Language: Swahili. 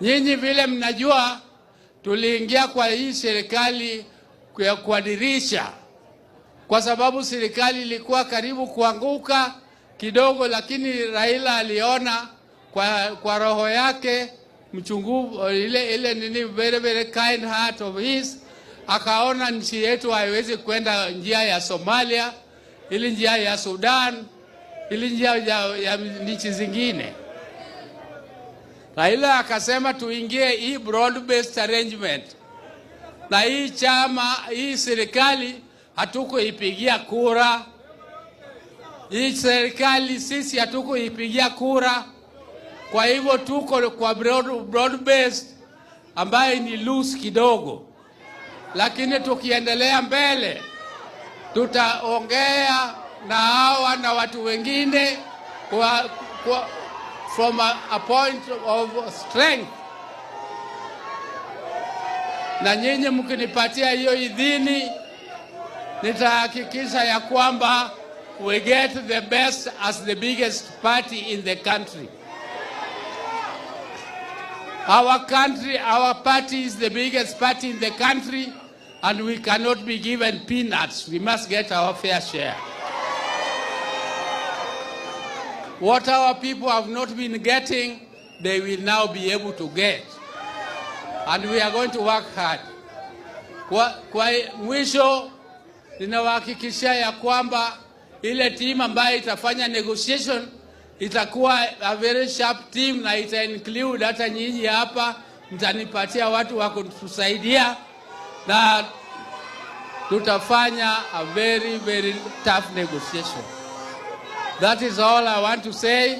Nyinyi vile mnajua tuliingia kwa hii serikali kwa dirisha, kwa sababu serikali ilikuwa karibu kuanguka kidogo, lakini Raila aliona kwa roho yake mchungu ile nini, very very kind heart of his, akaona nchi yetu haiwezi kwenda njia ya Somalia, ili njia ya Sudan, ili njia ya nchi zingine. Raila akasema tuingie hii broad based arrangement. Na hii chama, hii serikali hatukuipigia kura. Hii serikali sisi hatukuipigia kura. Kwa hivyo tuko kwa broad based ambaye ni loose kidogo. Lakini tukiendelea mbele tutaongea na hawa na watu wengine from a point of strength. Na nyinyi mkinipatia hiyo idhini, nitahakikisha ya kwamba we get the best as the biggest party in the country. Our party is the biggest party in the country, and we cannot be given peanuts. We must get our fair share. What our people have not been getting, they will now be able to get. And we are going to work hard. Kwa mwisho, ninawahakikishia ya kwamba ile team ambayo itafanya negotiation itakuwa a very sharp team, na ita include hata nyinyi hapa, mtanipatia watu wa kutusaidia, na tutafanya a very very tough negotiation. That is all I want to say.